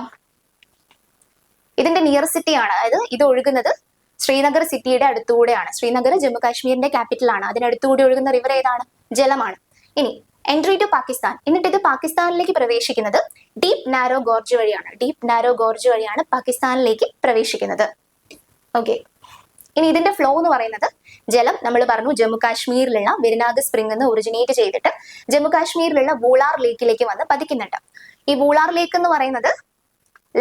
ഇതിന്റെ നിയർ സിറ്റി ആണ്, അതായത് ഇത് ഒഴുകുന്നത് ശ്രീനഗർ സിറ്റിയുടെ അടുത്തുകൂടെയാണ്. ശ്രീനഗർ ജമ്മു കാശ്മീരിന്റെ ക്യാപിറ്റൽ ആണ്. അതിനടുത്തുകൂടി ഒഴുകുന്ന റിവർ ഏതാണ്? ജലമാണ്. ഇനി എൻട്രി ടു പാകിസ്ഥാൻ. എന്നിട്ട് ഇത് പാകിസ്ഥാനിലേക്ക് പ്രവേശിക്കുന്നത് ഡീപ് നാരോ ഗോർജ് വഴിയാണ് പാകിസ്ഥാനിലേക്ക് പ്രവേശിക്കുന്നത്. ഓക്കെ, ഇനി ഇതിന്റെ ഫ്ലോ എന്ന് പറയുന്നത് ജലം നമ്മൾ പറഞ്ഞു ജമ്മു കാശ്മീരിലുള്ള വെരിനാഗ് സ്പ്രിംഗ് എന്ന് ഒറിജിനേറ്റ് ചെയ്തിട്ട് ജമ്മു കാശ്മീരിലുള്ള ബൂളാർ ലേക്കിലേക്ക് വന്ന് പതിക്കുന്നുണ്ട്. ഈ ബൂളാർ ലേക്ക് എന്ന് പറയുന്നത്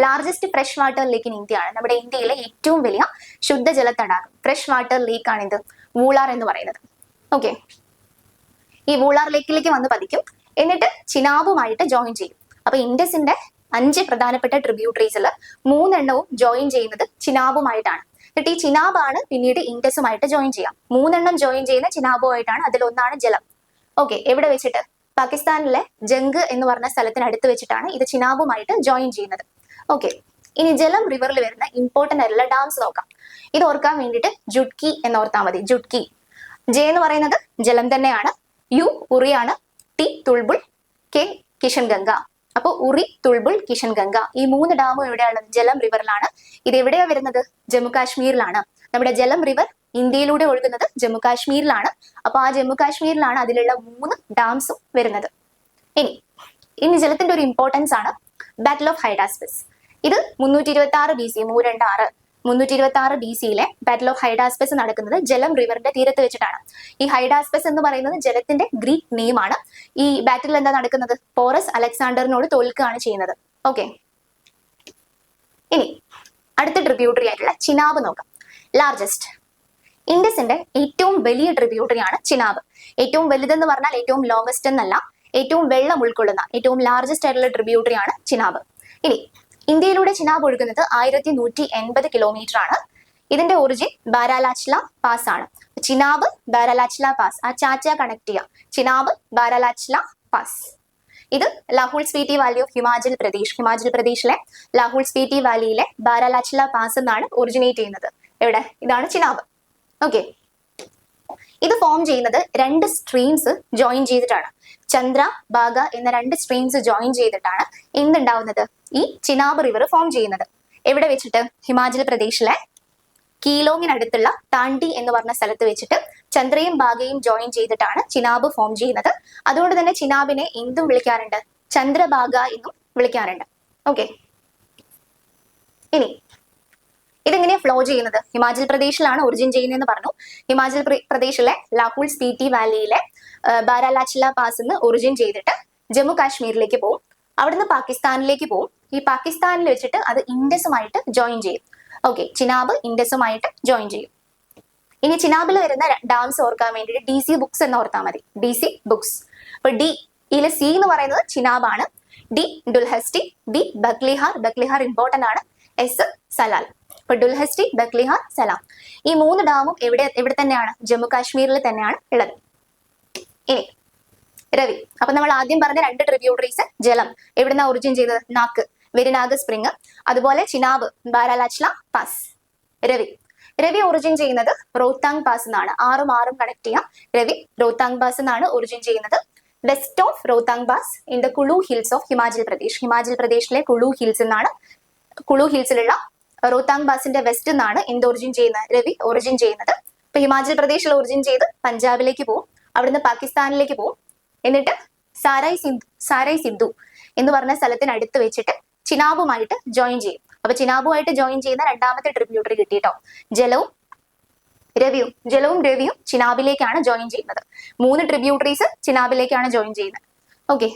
largest fresh water lake in India ആണ്. നമ്മുടെ ഇന്ത്യയിലെ ഏറ്റവും വലിയ ശുദ്ധജല തടാകം, ഫ്രഷ് വാട്ടർ ലേക്ക് ആണ് ഇത് ബൂളാർ എന്ന് പറയുന്നത്. ഓക്കെ, ഈ ബൂളാർ ലേക്കിലേക്ക് വന്ന് പതിക്കും. എന്നിട്ട് ചിനാബുമായിട്ട് ജോയിൻ ചെയ്യും. അപ്പൊ ഇൻഡസിന്റെ 5 പ്രധാനപ്പെട്ട ട്രിബ്യൂട്ടറീസിൽ 3 എണ്ണവും ജോയിൻ ചെയ്യുന്നത് ചിനാബുമായിട്ടാണ്. എന്നിട്ട് ഈ ചിനാബാണ് പിന്നീട് ഇൻഡസുമായിട്ട് ജോയിൻ ചെയ്യാം. 3 എണ്ണം ജോയിൻ ചെയ്യുന്ന ചിനാബുമായിട്ടാണ്. അതിലൊന്നാണ് ജലം. ഓക്കെ, എവിടെ വെച്ചിട്ട്? പാകിസ്ഥാനിലെ ജംഗ് എന്ന് പറഞ്ഞ സ്ഥലത്തിന് അടുത്ത് വെച്ചിട്ടാണ് ഇത് ചിനാബുമായിട്ട് ജോയിൻ ചെയ്യുന്നത്. ഓക്കെ, ഇനി ജലം റിവറിൽ വരുന്ന ഇമ്പോർട്ടന്റ് ആയിട്ടുള്ള ഡാംസ് നോക്കാം. ഇത് ഓർക്കാൻ വേണ്ടിയിട്ട് ജുഡ്കി എന്ന് ഓർത്താൽ മതി. ജുഡ്കി. ജെ എന്ന് പറയുന്നത് ജലം തന്നെയാണ്. യു ഉറിയാണ്. ടി തുൾബുൾ. കെ കിഷൻഗംഗ. അപ്പൊ ഉറി, തുൾബുൾ, കിഷൻഗംഗ ഈ 3 ഡാമും എവിടെയാണുള്ളത്? ജലം റിവറിലാണ്. ഇത് എവിടെയാ വരുന്നത്? ജമ്മു കാശ്മീരിലാണ്. നമ്മുടെ ജലം റിവർ ഇന്ത്യയിലൂടെ ഒഴുകുന്നത് ജമ്മു കാശ്മീരിലാണ്. അപ്പൊ ആ ജമ്മു കാശ്മീരിലാണ് അതിലുള്ള 3 ഡാംസും വരുന്നത്. ഇനി ജലത്തിന്റെ ഒരു ഇമ്പോർട്ടൻസ് ആണ് ബാറ്റിൽ ഓഫ് ഹൈഡാസ്പസ്. ഇത് 326 BC 326 BCയിലെ ബാറ്റിൽ ഓഫ് ഹൈഡാസ്പസ് നടക്കുന്നത് ജലം റിവറിന്റെ തീരത്ത് വെച്ചിട്ടാണ്. ഈ ഹൈഡാസ്പസ് എന്ന് പറയുന്നത് ജലത്തിന്റെ ഗ്രീക്ക് നെയിം ആണ്. ഈ ബാറ്റിൽ എന്താ നടക്കുന്നത്? പോറസ് അലക്സാണ്ടറിനോട് തോൽക്കുകയാണ് ചെയ്യുന്നത്. ഓക്കെ, ഇനി അടുത്ത ട്രിബ്യൂട്ടറി ആയിട്ടുള്ള ചിനാബ് നോക്കാം. ലാർജസ്റ്റ്. ഇൻഡസിന്റെ ഏറ്റവും വലിയ ട്രിബ്യൂട്ടറി ആണ് ചിനാബ്. ഏറ്റവും വലുതെന്ന് പറഞ്ഞാൽ ഏറ്റവും ലോങ്സ്റ്റ് എന്നല്ല, ഏറ്റവും വെള്ളം ഉൾക്കൊള്ളുന്ന ഏറ്റവും ലാർജസ്റ്റ് ആയിട്ടുള്ള ട്രിബ്യൂട്ടറി ആണ് ചിനാബ്. ഇനി ഇന്ത്യയിലൂടെ ചിനാബ് ഒഴുകുന്നത് 1180 കിലോമീറ്റർ ആണ്. ഇതിന്റെ ഒറിജിൻ ബാരാലാച്ല പാസ് ആണ്. ചിനാബ് ബാരാലാച്ല പാസ്, ആ ചാച്ച കണക്ട് ചെയ്യാം. ചിനാബ് ബാരാലാച്ല പാസ്. ഇത് ലാഹുൾ സ്പീറ്റി വാലി ഓഫ് ഹിമാചൽ പ്രദേശിലെ ലാഹുൾ സ്പീറ്റി വാലിയിലെ ബാരാലാച്ല പാസ് എന്നാണ് ഒറിജിനേറ്റ് ചെയ്യുന്നത്. എവിടെ? ഇതാണ് ചിനാബ്. ഓക്കെ, ഇത് ഫോം ചെയ്യുന്നത് 2 സ്ട്രീംസ് ജോയിൻ ചെയ്തിട്ടാണ്. ചന്ദ്ര, ബാഗ എന്ന 2 സ്ട്രീംസ് ജോയിൻ ചെയ്തിട്ടാണ് എന്തുണ്ടാവുന്നത്? ഈ ചിനാബ് റിവർ ഫോം ചെയ്യുന്നത്. എവിടെ വെച്ചിട്ട്? ഹിമാചൽ പ്രദേശിലെ കീലോങ്ങിനടുത്തുള്ള താണ്ടി എന്ന് പറഞ്ഞ സ്ഥലത്ത് വെച്ചിട്ട് ചന്ദ്രയും ബാഗയും ജോയിൻ ചെയ്തിട്ടാണ് ചിനാബ് ഫോം ചെയ്യുന്നത്. അതുകൊണ്ട് തന്നെ ചിനാബിനെ എന്തും വിളിക്കാറുണ്ട്? ചന്ദ്രഭാഗ എന്നും വിളിക്കാറുണ്ട്. ഓക്കെ, ഇനി ഇതെങ്ങനെയാ ഫ്ലോ ചെയ്യുന്നത്? ഹിമാചൽ പ്രദേശിലാണ് ഒറിജിൻ ചെയ്യുന്നതെന്ന് പറഞ്ഞു. ഹിമാചൽ പ്രദേശിലെ ലാഹുൾ സ്പീറ്റി വാലിയിലെ ബാരാലാച്ല പാസ് നിന്ന് ഒറിജിൻ ചെയ്തിട്ട് ജമ്മു കാശ്മീരിലേക്ക് പോകും. അവിടുന്ന് പാകിസ്ഥാനിലേക്ക് പോകും. ഈ പാകിസ്ഥാനിൽ വെച്ചിട്ട് അത് ഇൻഡസുമായിട്ട് ജോയിൻ ചെയ്യും. ഓക്കെ, ചിനാബ് ഇൻഡസുമായിട്ട് ജോയിൻ ചെയ്യും. ഇനി ചിനാബിൽ വരുന്ന ഡാംസ് ഓർക്കാൻ വേണ്ടിയിട്ട് DC ബുക്സ് എന്ന് ഓർത്താൽ മതി. DC books. അപ്പൊ ഡി ഇതിലെ സി എന്ന് പറയുന്നത് ചിനാബാണ്. ഡി ഡുൽഹസ്റ്റി, ബി ബക്ലിഹാർ, ബക്ലിഹാർ ഇമ്പോർട്ടന്റ് ആണ്, എസ് സലാൽ. അപ്പൊ ഡുൽഹസ്റ്റി, ബക്ലിഹാർ, സലാം ഈ 3 ഡാമും എവിടെ തന്നെയാണ്? ജമ്മു കാശ്മീരിൽ തന്നെയാണ് ഉള്ളത്. ഇനി രവി. അപ്പൊ നമ്മൾ ആദ്യം പറഞ്ഞ 2 ട്രിബ്യൂട്ടറീസ് ജലം എവിടുന്ന ഒറിജിൻ ചെയ്തത്? നാക്ക്, വെരിനാഗ് സ്പ്രിങ്. അതുപോലെ ചിനാബ് ബാരാലാച്ല പാസ്. രവി ഒറിജിൻ ചെയ്യുന്നത് റോത്താങ് പാസ് എന്നാണ്. 6 കണക്ട് ചെയ്യാം. രവി റോത്താങ് പാസ് എന്നാണ് ഒറിജിൻ ചെയ്യുന്നത്. West of Rohtang pass in the Kullu hills of Himachal Pradesh. Himachal പ്രദേശിലെ കുളു ഹിൽസ് എന്നാണ്. കുളു ഹിൽസിലുള്ള റോത്താങ് പാസിന്റെ വെസ്റ്റ് എന്നാണ് എന്ത് ഒറിജിൻ ചെയ്യുന്നത്? രവി ഒറിജിൻ ചെയ്യുന്നത്. ഇപ്പൊ ഹിമാചൽ പ്രദേശിൽ ഒറിജിൻ ചെയ്ത് പഞ്ചാബിലേക്ക് പോകും, അവിടുന്ന് പാകിസ്ഥാനിലേക്ക് പോകും, എന്നിട്ട് സാരായ് സിദ്ധു എന്ന് പറഞ്ഞ സ്ഥലത്തിനടുത്ത് വെച്ചിട്ട് ചിനാബുമായിട്ട് ജോയിൻ ചെയ്യും. അപ്പൊ ചിനാബുമായിട്ട് ജോയിൻ ചെയ്യുന്ന 2ാമത്തെ ട്രിബ്യൂട്ടറി കിട്ടിട്ടോ. ജലവും രവിയും ചിനാബിലേക്കാണ് ജോയിൻ ചെയ്യുന്നത്. 3 ട്രിബ്യൂട്ടറീസ് ചിനാബിലേക്കാണ് ജോയിൻ ചെയ്യുന്നത്. Okay,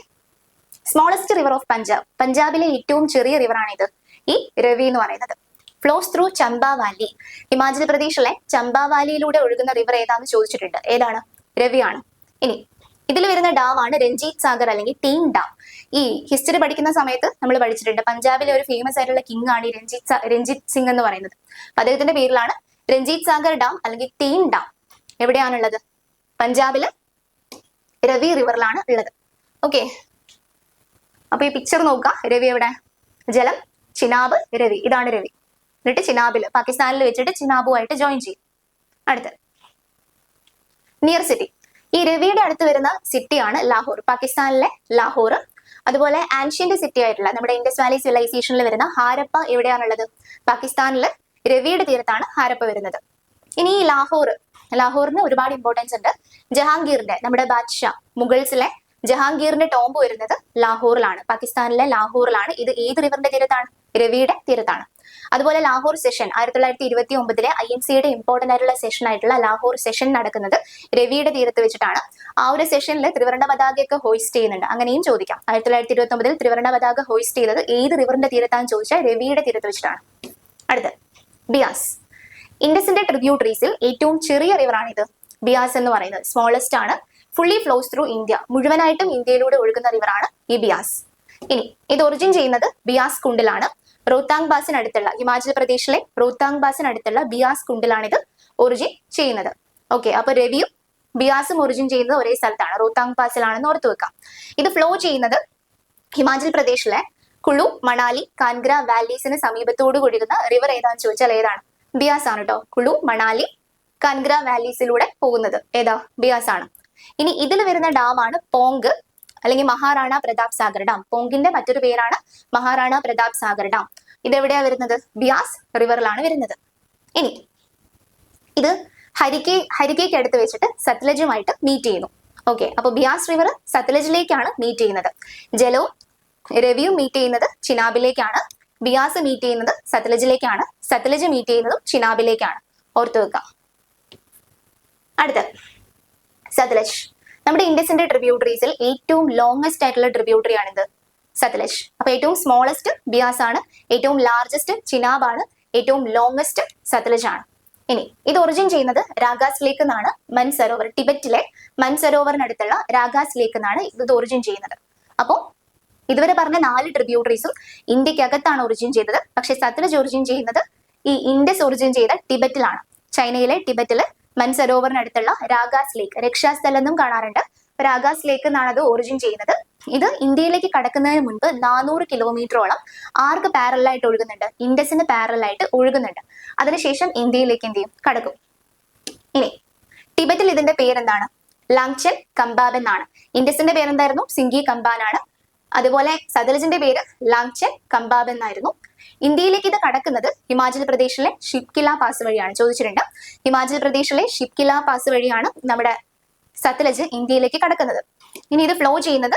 smallest river of Punjab. പഞ്ചാബിലെ ഏറ്റവും ചെറിയ റിവറാണ് ഇത്, ഈ രവി എന്ന് പറയുന്നത്. Flows through Chamba valley. Himachal പ്രദേശിലെ ചമ്പ വാലിയിലൂടെ ഒഴുകുന്ന റിവർ ഏതാന്ന് ചോദിച്ചിട്ടുണ്ട്. ഏതാണ്? രവിയാണ്. ഇനി ഇതിൽ വരുന്ന ഡാം ആണ് രഞ്ജിത് സാഗർ അല്ലെങ്കിൽ ടീം ഡാം. ഈ ഹിസ്റ്ററി പഠിക്കുന്ന സമയത്ത് നമ്മൾ പഠിച്ചിട്ടുണ്ട്, പഞ്ചാബിലെ ഒരു ഫേമസ് ആയിട്ടുള്ള കിങ് ആണ് ഈ രഞ്ജിത് സിംഗ് എന്ന് പറയുന്നത്. അദ്ദേഹത്തിന്റെ പേരിലാണ് രഞ്ജിത് സാഗർ ഡാം അല്ലെങ്കിൽ ടീം ഡാം. എവിടെയാണുള്ളത്? പഞ്ചാബില് രവി റിവറിലാണ് ഉള്ളത്. ഓക്കെ, അപ്പൊ ഈ പിക്ചർ നോക്കുക. രവി എവിടെ? ജലം, ചിനാബ്, രവി. ഇതാണ് രവി. എന്നിട്ട് ചിനാബില് പാകിസ്ഥാനിൽ വെച്ചിട്ട് ചിനാബുമായിട്ട് ജോയിൻ ചെയ്യും. അടുത്ത് നിയർ സിറ്റി. ഈ രവിയുടെ അടുത്ത് വരുന്ന സിറ്റിയാണ് ലാഹോർ, പാകിസ്ഥാനിലെ ലാഹോർ. അതുപോലെ ആൻഷ്യന്റ് സിറ്റി ആയിട്ടുള്ള നമ്മുടെ ഇൻഡസ് വാലി സിവിലൈസേഷനിൽ വരുന്ന ഹാരപ്പ എവിടെയാണുള്ളത്? പാകിസ്ഥാനില് രവിയുടെ തീരത്താണ് ഹാരപ്പ വരുന്നത്. ഇനി ഈ ലാഹോറിന് ഒരുപാട് ഇമ്പോർട്ടൻസ് ഉണ്ട്. ജഹാംഗീറിന്റെ, നമ്മുടെ ബാദ്ഷാ മുഗൾസിലെ ജഹാംഗീറിന്റെ ടോംബ് വരുന്നത് ലാഹോറിലാണ്, പാകിസ്ഥാനിലെ ലാഹോറിലാണ്. ഇത് ഏത് റിവറിന്റെ തീരത്താണ്? രവിയുടെ തീരത്താണ്. അതുപോലെ ലാഹോർ സെഷൻ 1929 INCയുടെ ഇമ്പോർട്ടന്റ് ആയിട്ടുള്ള സെഷൻ ആയിട്ടുള്ള ലാഹോർ സെഷൻ നടക്കുന്നത് രവിയുടെ തീരത്ത് വെച്ചിട്ടാണ്. ആ ഒരു സെഷനിൽ ത്രിവർണ്ണ പതാകയൊക്കെ ഹോയിസ്റ്റ് ചെയ്യുന്നുണ്ട്. അങ്ങനെയും ചോദിക്കാം. 1929 ത്രിവർണ്ണ പതാക ഹോയിസ്റ്റ് ചെയ്തത് ഏത് റിവറിന്റെ തീരത്താന്ന് ചോദിച്ചാൽ രവിയുടെ തീരത്ത് വെച്ചിട്ടാണ്. അടുത്ത് ബിയാസ്. ഇൻഡസിന്റെ ട്രിബ്യൂട്ടറീസിൽ ഏറ്റവും ചെറിയ റിവറാണിത്, ബിയാസ് എന്ന് പറയുന്നത്. സ്മോളസ്റ്റ് ആണ്. Fully flows through India. മുഴുവനായിട്ടും ഇന്ത്യയിലൂടെ ഒഴുകുന്ന റിവറാണ് ഈ ബിയാസ്. ഇനി ഇത് ഒറിജിൻ ചെയ്യുന്നത് ബിയാസ് കുണ്ടിലാണ്. റോത്താങ് പാസിനടുത്തുള്ള, ഹിമാചൽ പ്രദേശിലെ റോത്താങ് പാസിനടുത്തുള്ള ബിയാസ് കുണ്ടിലാണ് ഇത് ഒറിജിൻ ചെയ്യുന്നത്. ഓക്കെ, അപ്പൊ രവിയും ബിയാസും ഒറിജിൻ ചെയ്യുന്നത് ഒരേ സ്ഥലത്താണ്, റോത്താങ് പാസിലാണെന്ന് ഓർത്തു വെക്കാം. ഇത് ഫ്ലോ ചെയ്യുന്നത് ഹിമാചൽ പ്രദേശിലെ കുളു, മണാലി, കാൻഗ്ര വാലീസിന് സമീപത്തോട് ഒഴുകുന്ന റിവർ ഏതാന്ന് ചോദിച്ചാൽ ഏതാണ്? ബിയാസ് ആണ് കേട്ടോ. കുളു, മണാലി, കാൻഗ്ര വാലീസിലൂടെ പോകുന്നത് ഏതാ? ബിയാസ് ആണ്. ഇനി ഇതിൽ വരുന്ന ഡാമാണ് പോങ്ക് അല്ലെങ്കിൽ മഹാറാണ പ്രതാപ് സാഗർ ഡാം. പോങ്കിന്റെ മറ്റൊരു പേരാണ് മഹാറാണ പ്രതാപ് സാഗർ ഡാം. ഇതെവിടെയാ വരുന്നത്? ബിയാസ് റിവറിലാണ് വരുന്നത്. ഇനി ഇത് ഹരിക്കയ്ക്ക് അടുത്ത് വെച്ചിട്ട് സത്ലജുമായിട്ട് മീറ്റ് ചെയ്യുന്നു. ഓക്കെ, അപ്പൊ ബിയാസ് റിവർ സത്ലജിലേക്കാണ് മീറ്റ് ചെയ്യുന്നത്. ജലവും രവിയും മീറ്റ് ചെയ്യുന്നത് ചിനാബിലേക്കാണ്. ബിയാസ് മീറ്റ് ചെയ്യുന്നത് സത്ലജിലേക്കാണ്. സത്ലജ് മീറ്റ് ചെയ്യുന്നതും ചിനാബിലേക്കാണ്. ഓർത്തു വെക്കാം. അടുത്ത സത്ലജ്. നമ്മുടെ ഇൻഡസിന്റെ ട്രിബ്യൂട്ടറീസിൽ ഏറ്റവും ലോങ്സ്റ്റ് ആയിട്ടുള്ള ട്രിബ്യൂട്ടറി ആണിത്, സത്ലജ്. അപ്പൊ ഏറ്റവും സ്മോളസ്റ്റ് ബിയാസ് ആണ്, ഏറ്റവും ലാർജസ്റ്റ് ചിനാബ് ആണ്, ഏറ്റവും ലോങ്സ്റ്റ് സത്ലജ് ആണ്. ഇനി ഇത് ഒറിജിൻ ചെയ്യുന്നത് രാഗാസ് ലേക്ക് എന്നാണ്. മൻസരോവർ, ടിബറ്റിലെ മൻസരോവറിനടുത്തുള്ള രാഗാസ് ലേക്ക് എന്നാണ് ഇത് ഒറിജിൻ ചെയ്യുന്നത്. അപ്പോൾ ഇതുവരെ പറഞ്ഞ 4 ട്രിബ്യൂട്ടറീസും ഇന്ത്യക്കകത്താണ് ഒറിജിൻ ചെയ്തത്. പക്ഷെ സത്ലജ് ഒറിജിൻ ചെയ്യുന്നത് ഈ ഇൻഡസ് ഒറിജിൻ ചെയ്ത ടിബറ്റിലാണ്. ചൈനയിലെ ടിബറ്റില് മൻസരോവറിനടുത്തുള്ള രാഗാസ് ലേക്ക്, രക്ഷാസ്ഥലം എന്നും കാണാറുണ്ട്. രാഗാസ് ലേക്ക് എന്നാണ് അത് ഒറിജിൻ ചെയ്യുന്നത്. ഇത് ഇന്ത്യയിലേക്ക് കടക്കുന്നതിന് മുൻപ് 400 കിലോമീറ്ററോളം ആർക്ക് പാരലായിട്ട് ഒഴുകുന്നുണ്ട്? ഇൻഡസിന് പാരലായിട്ട് ഒഴുകുന്നുണ്ട്. അതിനുശേഷം ഇന്ത്യയിലേക്ക് എന്ത് ചെയ്യും? കടക്കും. ഇനി ടിബറ്റിൽ ഇതിന്റെ പേരെന്താണ്? ലാങ്ചൻ കമ്പാബ് എന്നാണ്. ഇൻഡസിന്റെ പേരെന്തായിരുന്നു? സിംഗി കമ്പാൻ ആണ്. അതുപോലെ സത്ലജിന്റെ പേര് ലാങ്ചൻ കമ്പാബ് എന്നായിരുന്നു. ഇന്ത്യയിലേക്ക് ഇത് കടക്കുന്നത് ഹിമാചൽ പ്രദേശിലെ ഷിപ്കില പാസ് വഴിയാണ്. ചോദിച്ചിട്ടുണ്ട്. ഹിമാചൽ പ്രദേശിലെ ഷിപ്കില പാസ് വഴിയാണ് നമ്മുടെ സത്ലജ് ഇന്ത്യയിലേക്ക് കടക്കുന്നത്. ഇനി ഇത് ഫ്ലോ ചെയ്യുന്നത്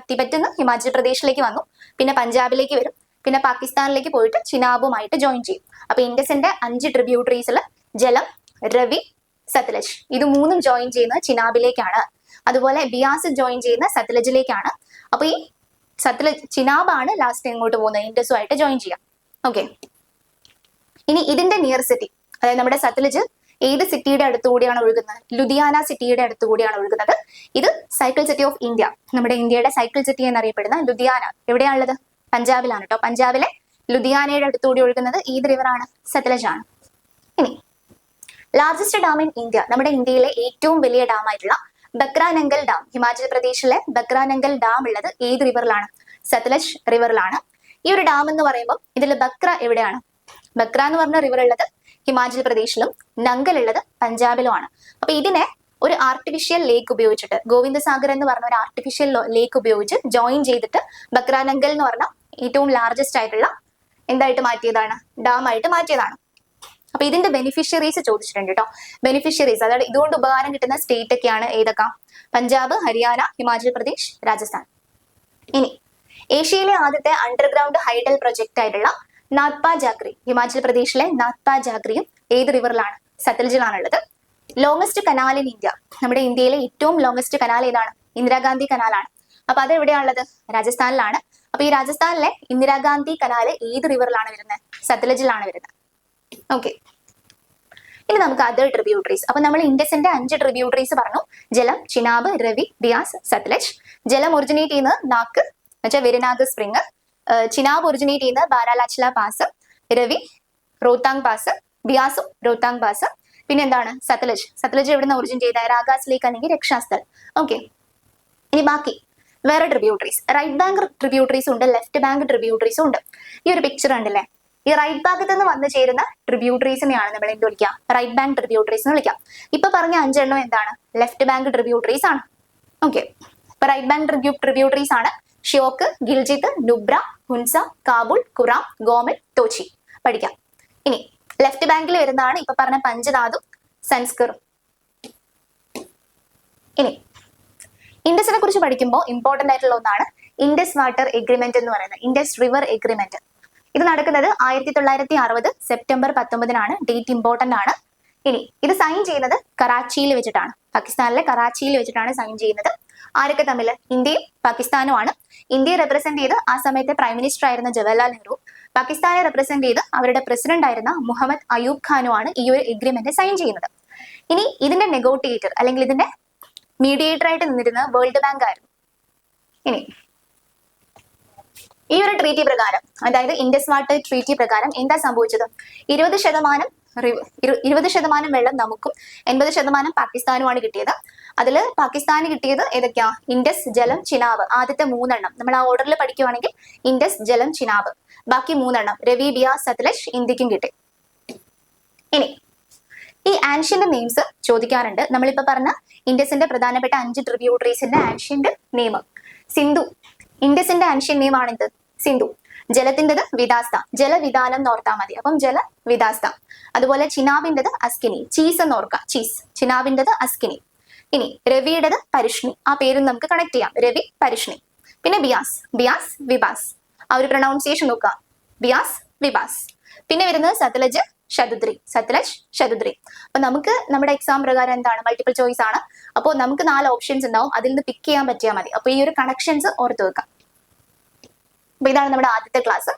ടിബറ്റിൽ നിന്ന് ഹിമാചൽ പ്രദേശിലേക്ക് വന്നു, പിന്നെ പഞ്ചാബിലേക്ക് വരും, പിന്നെ പാകിസ്ഥാനിലേക്ക് പോയിട്ട് ചിനാബുമായിട്ട് ജോയിൻ ചെയ്യും. അപ്പൊ ഇൻഡസിന്റെ 5 ട്രിബ്യൂട്ടറീസിൽ ജലം, രവി, സത്ലജ് ഇത് 3ഉം ജോയിൻ ചെയ്യുന്നത് ചിനാബിലേക്കാണ്. അതുപോലെ ബിയാസ് ജോയിൻ ചെയ്യുന്ന സത്ലജിലേക്കാണ്. അപ്പൊ ഈ സത്ലജ് ചിനാബാണ് ലാസ്റ്റ് എങ്ങോട്ട് പോകുന്നത്, ഇൻഡസുമായിട്ട് ജോയിൻ ചെയ്യാം. ഓക്കെ, ഇനി ഇതിന്റെ നിയർ സിറ്റി, അതായത് നമ്മുടെ സത്ലജ് ഏത് സിറ്റിയുടെ അടുത്തുകൂടിയാണ് ഒഴുകുന്നത്? ലുധിയാന സിറ്റിയുടെ അടുത്തുകൂടിയാണ് ഒഴുകുന്നത്. ഇത് സൈക്കിൾ സിറ്റി ഓഫ് ഇന്ത്യ, നമ്മുടെ ഇന്ത്യയുടെ സൈക്കിൾ സിറ്റി എന്നറിയപ്പെടുന്ന ലുധിയാന എവിടെയാണുള്ളത്? പഞ്ചാബിലാണ് കേട്ടോ. പഞ്ചാബിലെ ലുധിയാനയുടെ അടുത്തുകൂടി ഒഴുകുന്നത് ഏത് റിവറാണ്? സത്ലജ് ആണ്. ഇനി ലാർജസ്റ്റ് ഡാം ഇൻ ഇന്ത്യ, നമ്മുടെ ഇന്ത്യയിലെ ഏറ്റവും വലിയ ഡാം ആയിട്ടുള്ള ബക്രാനങ്കൽ ഡാം, ഹിമാചൽ പ്രദേശിലെ ബക്രാനങ്കൽ ഡാം ഉള്ളത് ഏത് റിവറിലാണ്? സത്ലജ് റിവറിലാണ്. ഈ ഒരു ഡാം എന്ന് പറയുമ്പോൾ ഇതിൽ ബക്ര എവിടെയാണ്? ബക്ര എന്ന് പറഞ്ഞ റിവർ ഉള്ളത് ഹിമാചൽ പ്രദേശിലും നങ്കൽ ഉള്ളത് പഞ്ചാബിലുമാണ്. അപ്പൊ ഇതിനെ ഒരു ആർട്ടിഫിഷ്യൽ ലേക്ക് ഉപയോഗിച്ചിട്ട്, ഗോവിന്ദസാഗർ എന്ന് പറഞ്ഞ ഒരു ആർട്ടിഫിഷ്യൽ ലേക്ക് ഉപയോഗിച്ച് ജോയിൻ ചെയ്തിട്ട് ബക്രാനങ്കൽ എന്ന് പറഞ്ഞ ഏറ്റവും ലാർജസ്റ്റ് ആയിട്ടുള്ള എന്തായിട്ട് മാറ്റിയതാണ്? ഡാം ആയിട്ട് മാറ്റിയതാണ്. അപ്പൊ ഇതിന്റെ ബെനിഫിഷ്യറീസ് ചോദിച്ചിട്ടുണ്ട് കേട്ടോ. ബെനിഫിഷ്യറീസ്, അതായത് ഇതുകൊണ്ട് ഉപകാരം കിട്ടുന്ന സ്റ്റേറ്റ് ഒക്കെയാണ് ഏതൊക്കെ? പഞ്ചാബ്, ഹരിയാന, ഹിമാചൽ പ്രദേശ്, രാജസ്ഥാൻ. ഇനി ഏഷ്യയിലെ ആദ്യത്തെ അണ്ടർഗ്രൗണ്ട് ഹൈഡൽ പ്രൊജക്ട് ആയിട്ടുള്ള നാത്പ ജാഗ്രി, ഹിമാചൽ പ്രദേശിലെ നാത്പ ജാഗ്രിയും ഏത് റിവറിലാണ്? സത്ലജിലാണുള്ളത്. ലോങ്സ്റ്റ് കനാൽ ഇൻ ഇന്ത്യ, നമ്മുടെ ഇന്ത്യയിലെ ഏറ്റവും ലോങ്സ്റ്റ് കനാൽ ഏതാണ്? ഇന്ദിരാഗാന്ധി കനാലാണ്. അപ്പൊ അത് എവിടെയാണുള്ളത്? രാജസ്ഥാനിലാണ്. അപ്പൊ ഈ രാജസ്ഥാനിലെ ഇന്ദിരാഗാന്ധി കനാല് ഏത് റിവറിലാണ് വരുന്നത്? സത്ലജിലാണ് വരുന്നത്. ഓക്കെ, ഇനി നമുക്ക് അതർ ട്രിബ്യൂട്ടറീസ്. അപ്പൊ നമ്മൾ ഇൻഡസിന്റെ 5 ട്രിബ്യൂട്ടറീസ് പറഞ്ഞു: ജലം, ചിനാബ്, രവി, ബിയാസ്, സത്ലജ്. ജലം ഒറിജിനേറ്റ് ചെയ്യുന്നത് നാക്ക് എന്നുവെച്ചാൽ വെരിനാഗ് സ്പ്രിങ്, ചിനാബ് ഒറിജിനേറ്റ് ചെയ്യുന്നത് ബാരാലാച്ചില പാസ്, രവി റോത്താങ് പാസ്, ബിയാസും റോത്താങ് പാസ്. പിന്നെ എന്താണ്? സത്ലജ്. സത്ലജ് എവിടുന്ന് ഒറിജിൻ ചെയ്ത? രാഗാസ് ലേക്ക് അല്ലെങ്കിൽ രക്ഷാസ്ഥൽ. ഓക്കെ, ഇനി ബാക്കി വേറെ ട്രിബ്യൂട്ടറീസ്. റൈറ്റ് ബാങ്ക് ട്രിബ്യൂട്ടറീസ് ഉണ്ട്, ലെഫ്റ്റ് ബാങ്ക് ട്രിബ്യൂട്ടറീസും ഉണ്ട്. ഈ ഒരു പിക്ചർ ഉണ്ടല്ലേ, ഈ റൈറ്റ് ഭാഗത്ത് നിന്ന് വന്നു ചേരുന്ന ട്രിബ്യൂട്ടറീസിനെയാണ് നമ്മൾ എന്ത് വിളിക്കുക? റൈറ്റ് ബാങ്ക് ട്രിബ്യൂട്ടറീസ് എന്ന് വിളിക്കാം. ഇപ്പൊ പറഞ്ഞ 5 എണ്ണം എന്താണ്? ലെഫ്റ്റ് ബാങ്ക് ട്രിബ്യൂട്ടറീസ് ആണ്. ഓക്കെ, ഇപ്പൊ റൈറ്റ് ബാങ്ക് ട്രിബ്യൂട്ടറീസ് ആണ് ഷ്യോക്ക്, ഗിൽജിത്ത്, നുബ്ര, ഹുൻസ, കാബുൾ, കുറാം, ഗോമൽ, തോച്ചി. പഠിക്കാം. ഇനി ലെഫ്റ്റ് ബാങ്കിൽ വരുന്നതാണ് ഇപ്പൊ പറഞ്ഞ പഞ്ചധാതു, സൻസ്കറും. ഇനി ഇൻഡസിനെ കുറിച്ച് പഠിക്കുമ്പോൾ ഇമ്പോർട്ടന്റ് ആയിട്ടുള്ള ഒന്നാണ് ഇൻഡസ് വാട്ടർ എഗ്രിമെന്റ് എന്ന് പറയുന്നത്, ഇൻഡസ് റിവർ എഗ്രിമെന്റ്. ഇത് നടക്കുന്നത് 1960 സെപ്റ്റംബർ 19 ഡേറ്റ് ഇമ്പോർട്ടന്റ് ആണ്. ഇനി ഇത് സൈൻ ചെയ്യുന്നത് കറാച്ചിയിൽ വെച്ചിട്ടാണ്, പാകിസ്ഥാനിലെ കറാച്ചിയിൽ വെച്ചിട്ടാണ് സൈൻ ചെയ്യുന്നത്. ആരൊക്കെ തമ്മിൽ? ഇന്ത്യയും പാകിസ്ഥാനുമാണ്. ഇന്ത്യയെ റെപ്രസെന്റ് ചെയ്ത് ആ സമയത്തെ പ്രൈം മിനിസ്റ്റർ ആയിരുന്ന ജവഹർലാൽ നെഹ്റു, പാകിസ്ഥാനെ റെപ്രസെന്റ് ചെയ്ത് അവരുടെ പ്രസിഡന്റ് ആയിരുന്ന മുഹമ്മദ് അയൂബ് ഖാനുമാണ് ഈ ഒരു എഗ്രിമെന്റ് സൈൻ ചെയ്യുന്നത്. ഇനി ഇതിന്റെ നെഗോട്ടിയേറ്റർ അല്ലെങ്കിൽ ഇതിന്റെ മീഡിയേറ്റർ ആയിട്ട് നിന്നിരുന്നത് വേൾഡ് ബാങ്ക് ആയിരുന്നു. ഇനി ഈ ഒരു ട്രീറ്റി പ്രകാരം, അതായത് ഇൻഡസ് വാട്ടർ ട്രീറ്റി പ്രകാരം എന്താ സംഭവിച്ചത്? 20% വെള്ളം നമുക്കും 80% പാകിസ്ഥാനുമാണ് കിട്ടിയത്. അതിൽ പാകിസ്ഥാന് കിട്ടിയത് ഏതൊക്കെയാ? ഇൻഡസ്, ജലം, ചിനാബ്. ആദ്യത്തെ 3 എണ്ണം നമ്മൾ ആ ഓർഡറിൽ പഠിക്കുവാണെങ്കിൽ ഇൻഡസ്, ജലം, ചിനാബ്. ബാക്കി 3 എണ്ണം രവി, ബിയാസ്, സത്ലജ് ഇന്ത്യക്കും കിട്ടി. ഇനി ഈ ആൻഷ്യന്റ് നെയിംസ് ചോദിക്കാറുണ്ട്. നമ്മളിപ്പോ പറഞ്ഞ ഇൻഡസിന്റെ പ്രധാനപ്പെട്ട 5 ട്രിബ്യൂട്ടറീസിന്റെ ആൻഷ്യന്റ് നെയിം. സിന്ധു, ഇൻഡസിന്റെ ആൻഷ്യന്റ് നെയിം ആണിത് സിന്ധു. ജലത്തിൻ്റെത് വിദാസ്ത, ജലവിധാനം എന്ന് ഓർത്താൽ മതി. അപ്പം ജലവിദാസ്ത. അതുപോലെ ചിനാബിൻ്റെത് അസ്കിനി, ചീസ് എന്ന് ഓർക്കാം, ചീസ്. ചിനാബിൻ്റെത് അസ്കിനി. ഇനി രവിയുടേത് പരിഷ്ണി, ആ പേരും നമുക്ക് കണക്ട് ചെയ്യാം, രവി പരിഷ്ണി. പിന്നെ ബിയാസ്, ബിയാസ് വിബാസ്, ആ ഒരു പ്രൊണൗൺസിയേഷൻ നോക്കുക, ബിയാസ് വിബാസ്. പിന്നെ വരുന്നത് സത്ലജ് ശതുദ്രി, സത്ലജ് ശതുദ്രി. അപ്പൊ നമുക്ക് നമ്മുടെ എക്സാം പ്രകാരം എന്താണ്? മൾട്ടിപ്പിൾ ചോയ്സ് ആണ്. അപ്പോൾ നമുക്ക് 4 ഓപ്ഷൻസ് ഉണ്ടാവും, അതിൽ നിന്ന് പിക്ക് ചെയ്യാൻ പറ്റിയാൽ മതി. അപ്പൊ ഈ ഒരു കണക്ഷൻസ് ഓർത്ത് വെക്കാം. അപ്പൊ ഇതാണ് നമ്മുടെ ആദ്യത്തെ ക്ലാസ്.